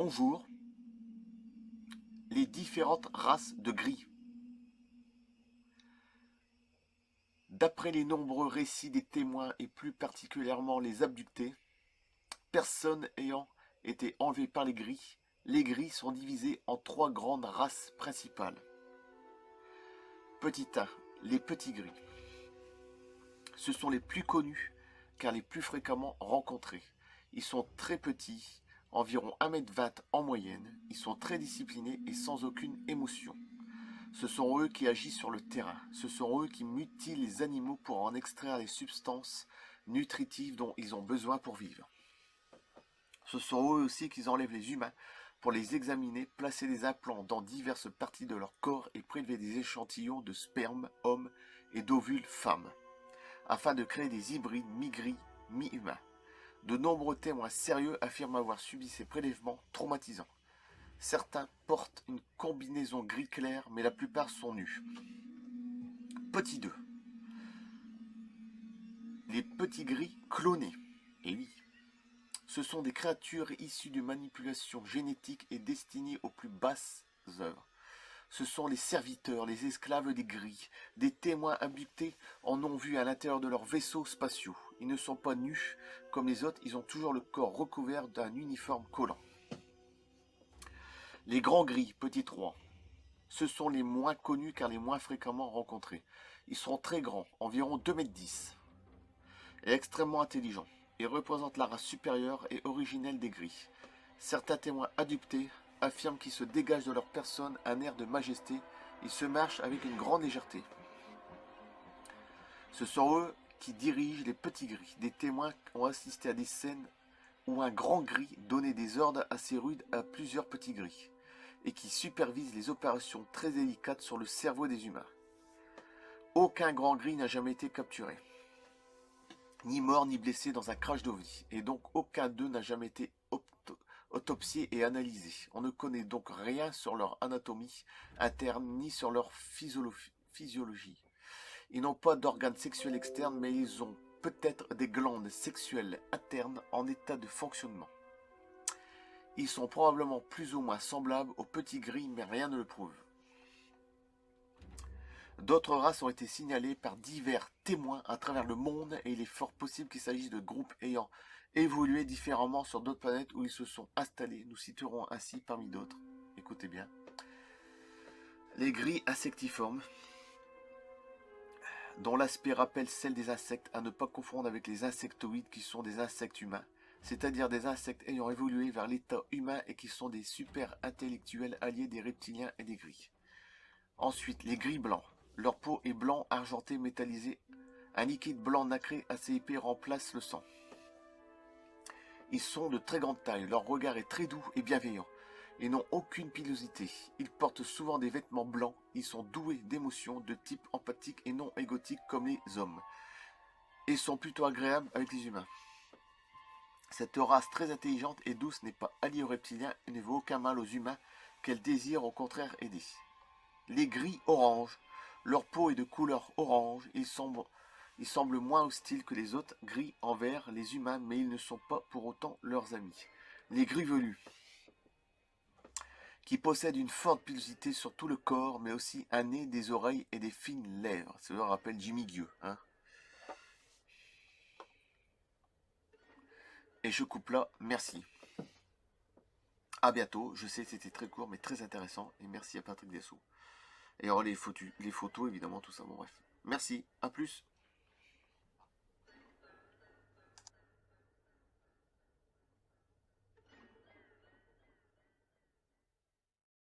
Bonjour, les différentes races de gris. D'après les nombreux récits des témoins et plus particulièrement les abductés, personnes ayant été enlevées par les gris sont divisés en trois grandes races principales. Petit 1, les petits gris. Ce sont les plus connus car les plus fréquemment rencontrés. Ils sont très petits, environ 1,20 m en moyenne. Ils sont très disciplinés et sans aucune émotion. Ce sont eux qui agissent sur le terrain. Ce sont eux qui mutilent les animaux pour en extraire les substances nutritives dont ils ont besoin pour vivre. Ce sont eux aussi qui enlèvent les humains pour les examiner, placer des implants dans diverses parties de leur corps et prélever des échantillons de sperme hommes et d'ovules femmes, afin de créer des hybrides mi-gris, mi-humains. De nombreux témoins sérieux affirment avoir subi ces prélèvements traumatisants. Certains portent une combinaison gris clair, mais la plupart sont nus. Petit 2. Les petits gris clonés. Et oui, ce sont des créatures issues de manipulation génétique et destinées aux plus basses œuvres. Ce sont les serviteurs, les esclaves des gris. Des témoins abductés en ont vu à l'intérieur de leurs vaisseaux spatiaux. Ils ne sont pas nus comme les autres, ils ont toujours le corps recouvert d'un uniforme collant. Les grands gris, petit 3. Ce sont les moins connus car les moins fréquemment rencontrés. Ils sont très grands, environ 2,10 m, et extrêmement intelligents. Ils représentent la race supérieure et originelle des gris. Certains témoins abductés affirment qu'ils se dégagent de leur personne un air de majesté. Ils se marchent avec une grande légèreté. Ce sont eux qui dirigent les petits gris. Des témoins ont assisté à des scènes où un grand gris donnait des ordres assez rudes à plusieurs petits gris et qui supervise les opérations très délicates sur le cerveau des humains. Aucun grand gris n'a jamais été capturé, ni mort ni blessé dans un crash d'OVNI, et donc aucun d'eux n'a jamais été autopsié et analysé. On ne connaît donc rien sur leur anatomie interne ni sur leur physiologie. Ils n'ont pas d'organes sexuels externes, mais ils ont peut-être des glandes sexuelles internes en état de fonctionnement. Ils sont probablement plus ou moins semblables aux petits gris, mais rien ne le prouve. D'autres races ont été signalées par divers témoins à travers le monde et il est fort possible qu'il s'agisse de groupes ayant évolué différemment sur d'autres planètes où ils se sont installés. Nous citerons ainsi parmi d'autres, écoutez bien, les gris insectivormes, dont l'aspect rappelle celle des insectes, à ne pas confondre avec les insectoïdes qui sont des insectes humains, c'est-à-dire des insectes ayant évolué vers l'état humain et qui sont des super intellectuels alliés des reptiliens et des gris. Ensuite, les gris blancs. Leur peau est blanc argenté métallisé. Un liquide blanc nacré assez épais remplace le sang. Ils sont de très grande taille. Leur regard est très doux et bienveillant. Ils n'ont aucune pilosité. Ils portent souvent des vêtements blancs. Ils sont doués d'émotions de type empathique et non égotique comme les hommes. Et sont plutôt agréables avec les humains. Cette race très intelligente et douce n'est pas alliée aux reptiliens et ne veut aucun mal aux humains qu'elle désire au contraire aider. Les gris orange. Leur peau est de couleur orange. Ils semblent moins hostiles que les autres gris envers les humains, mais ils ne sont pas pour autant leurs amis. Les gris velus, qui possèdent une forte pilosité sur tout le corps, mais aussi un nez, des oreilles et des fines lèvres. Cela rappelle Jimmy Gueux, hein. Et je coupe là, merci. À bientôt, je sais que c'était très court, mais très intéressant, et merci à Patrick Dessau. Et alors les photos, évidemment, tout ça, bon bref. Merci, à plus.